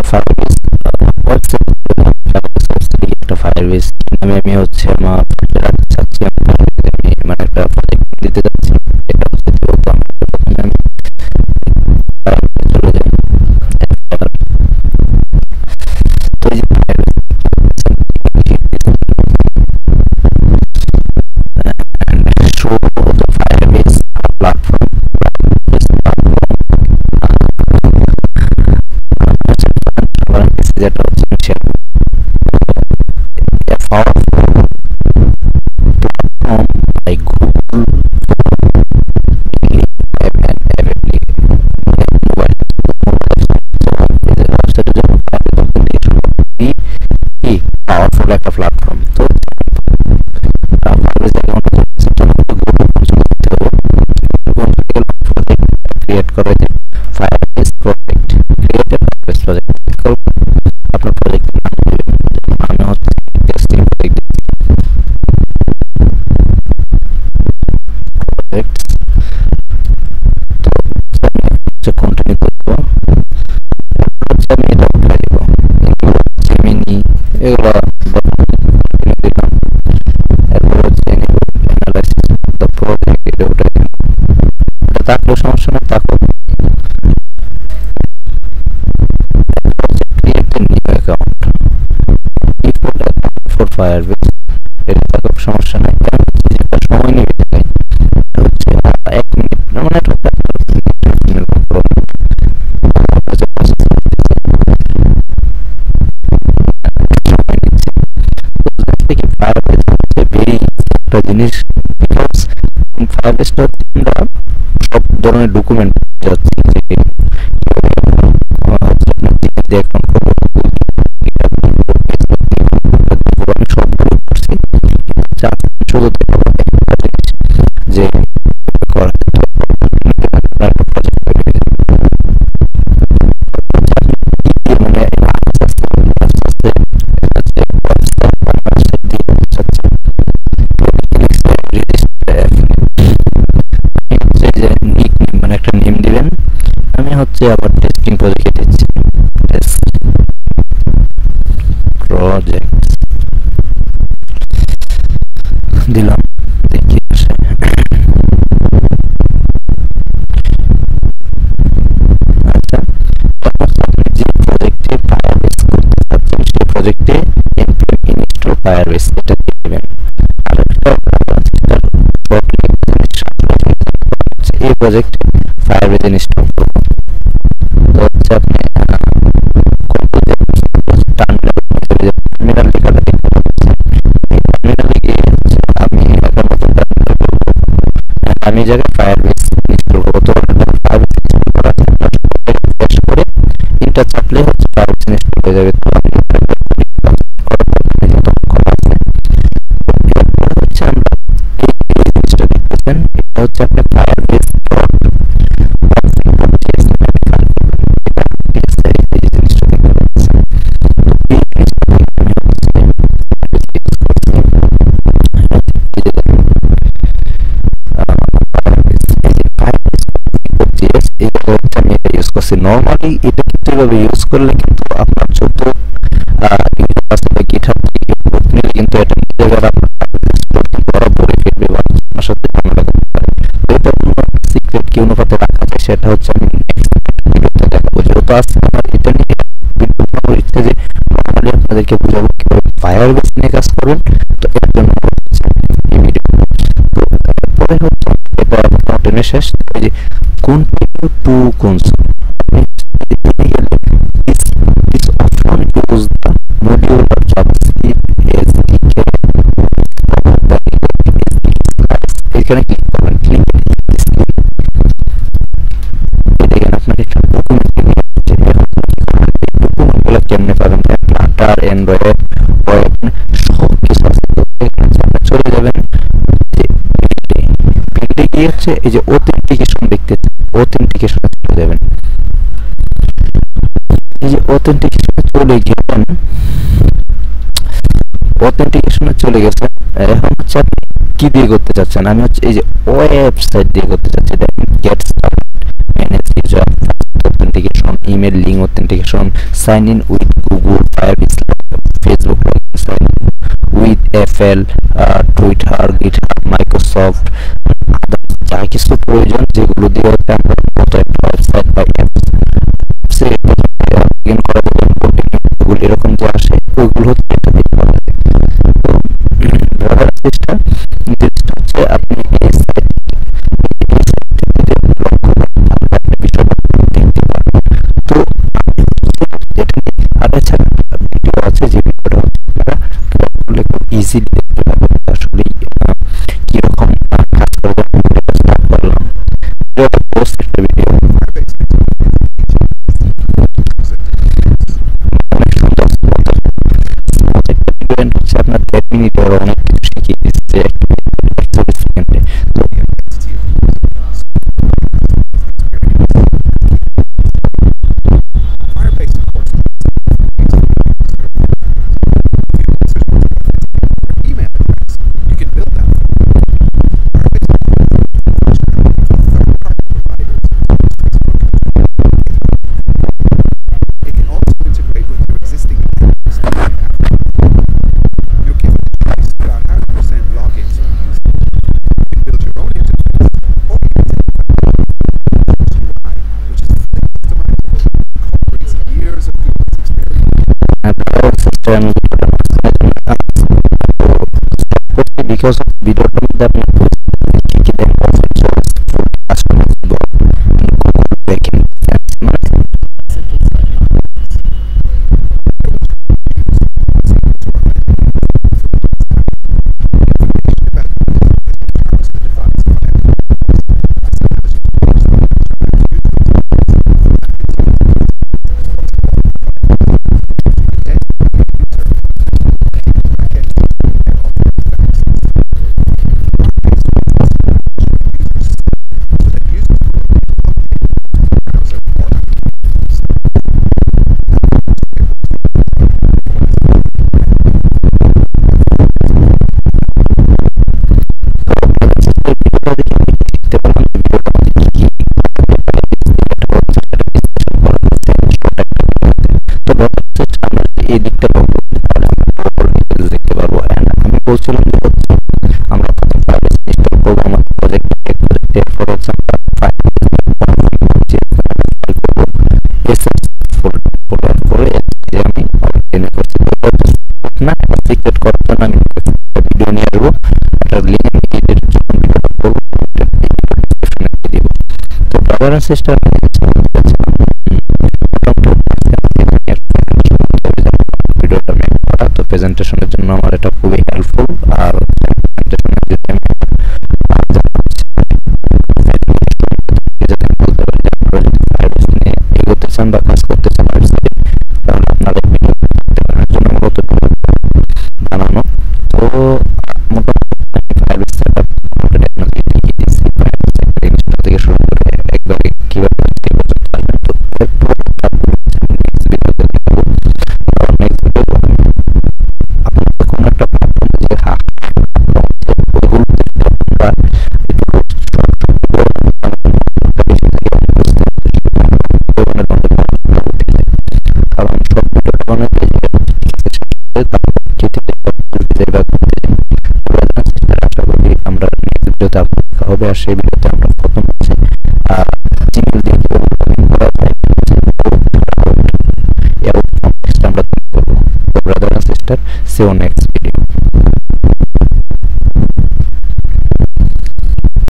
Firebase website, Firebase ওয়েবসাইটে একটা Firebase নামে আমি হচ্ছে আমার রাখতে চাচ্ছি, আমি মানে একটা প্রজেক্ট দিতে যাচ্ছি। এটা হচ্ছে তো আমি প্রথমে আমি চলে যাই। তো এই যে শো দ্য ফায়ারবেস প্ল্যাটফর্ম, যেটা হচ্ছে like Google powerful একটা প্ল্যাটফর্ম। তো ক্রিয়েট করে যে Firebase project, create a Firebase project আপনার প্রজেক্ট নাম দিবেন। আমি হচ্ছে টেস্টিং প্রজেক্ট তো কন্টিনিউ করব। আমি এটা উঠাই দিব, জেমিনি এগুলো দিলাম। এরপর হচ্ছে অ্যানালাইসিস দ্য প্রজেক্ট, এটা উঠাই দিলাম। এটা থাকলেও সমস্যা নেই, থাকুক। Create a new account, default account for Firebase, এটা থাকুক, সমস্যা নেই। যেটা সময় নেবে দেখাই হচ্ছে 1 মিনিট, মানে একটা জিনিস, বিকজ ফায়ারবেসটা আমরা সব ধরনের ডকুমেন্ট যাচ্ছে যে আমি সবগুলো করছি, শুধু যে মানে একটা নেম দিবেন। আমি হচ্ছে আবার টেস্টিং প্রজেক্টে দিচ্ছি, টেস্ট প্রজেক্ট দিলাম, দেখি আসে। আচ্ছা, আপনি যে প্রজেক্টে ফায়ারবেস করতে চাচ্ছেন সেই প্রজেক্টে npm install ফায়ারবেস এটা দিবেন। আর একটা এই প্রজেক্টে ফায়ারবেস ইনস্টল করব। তো হচ্ছে আপনি টার্মিনাল লেখাটা দেখতে পাচ্ছেন, এই টার্মিনালে গিয়ে আমি এখন মতো আমি জায়গায় ফায়ারবেস ইনস্টল করবো। তো ফায়ারবেস ইনস্টল করা ফ্রেশ করে এটা চাপলে হচ্ছে ফায়ারবেস ইনস্টল হয়ে যাবে। তো আমি হচ্ছে আমরা এই জিনিসটা দেখতেছেন, এটা হচ্ছে আপনার ফায়ারবেস নরমালি এটা কিন্তু এভাবে ইউজ করলে কিন্তু আপনার যত গিটহাব থেকে বুট নিলে কিন্তু এটা নিজের আপনার বলে ফেলবে বা আপনার সাথে ঝামেলা করতে পারে। তো এটা কোনো সিক্রেট কি অনুপাতে রাখা যায় সেটা হচ্ছে আমি নেক্সট ভিডিওতে দেখাবো। যেহেতু আজকে আমার এটা নিয়ে ভিডিও বানানোর ইচ্ছা যে নরমালি আপনাদেরকে বোঝাবো কিভাবে ফায়ারবেস নিয়ে কাজ করবেন। তো এর জন্য হচ্ছে এই ভিডিও। তো তারপরে হচ্ছে এটা টেনে শেষ যে continue to console, this option use the modular JavaScript SDK এখানে ক্লিক করবেন। ক্লিক দেখেন আপনার একটা ডকুমেন্টগুলো কেমনে পাবেন, ফ্লাটার, অ্যান্ড্রয়েড, ওয়েব সব কিছু আছে। চলে যাবেন বিল্ডে গিয়ে হচ্ছে এই যে অথেন্টিকেশন দেখতে, অথেন্টিকেশনে চলে যাবেন। এই যে অথেন্টিকেশনে চলে গেছেন, অথেন্টিকেশনে চলে গেছে। এখন হচ্ছে আপনি কি দিয়ে করতে চাচ্ছেন, আমি হচ্ছে এই যে ওয়েবসাইট দিয়ে করতে চাচ্ছি। দেখেন get started, manage user, authentication, email email link authentication, sign in with Google, Firebase, Facebook login, sign in with FL, Twitter, GitHub, Microsoft, যা কিছু প্রয়োজন যেগুলো দিয়ে আমরা মতো একটা ওয়েবসাইট বা অ্যাপসে লগইন করার জন্য গুগল এরকম যে আসে ওইগুলো হচ্ছে এটা দিয়ে করা যায়। তো ব্রাউজার অ্যাসিস্ট্যান্ট জিনিসটা হচ্ছে আপনি এই সাইটটিতে লক্ষ্য করতে আপনি বিষয়টা দেখতে পারবেন। তো যেটা আর এছাড়া ভিডিও আছে যে ভিডিওটা আপনারা ক্লিক করলে খুব ইজিলি দেখতে পারবেন আসলে কিরকম কাজ করে স্টার্ট করলাম। ভিডিওটা পোস্ট একটা ভিডিও অনেক সুন্দর হচ্ছে আপনার 1.5 মিনিট ওরা অনেক কিছু শিখিয়ে দিচ্ছে 1 সেকেন্ডে। তো because of video that এই দিকটা লক্ষ্য করতে পারলে আমরা দেখতে পারবো। এন্ড আমি বলছিলাম যে আমরা প্রথম প্রাইভেট ইনস্টল করবো আমাদের প্রজেক্টে এরপর হচ্ছে আমরা ফাইল ফোল্ডার করে যে আমি টেনে করছি না সিক্রেট করার জন্য আমি ভিডিও নিয়ে আসবো একটা লিঙ্ক এর জন্য ভিডিওটা করবো দিব। তো ব্রাউজার সিস্টেম প্রেজেন্টেশনের জন্য আমার এটা খুবই হেল্পফুল। আর প্রেজেন্টেশনের যদি আমি এগোতে চান বা কাজ করতে চান তাহলে আপনারা জন্য মূলত বানানো। তো মোটামুটি ফাইল সেটআপ থেকে শুরু করে একবারে কিভাবে হবে। আর সেই ভিডিওতে আমরা প্রথম হচ্ছে জিমেইল দিয়ে কিভাবে লগইন করা যায় আমরা করব। Brother and sister, see you next.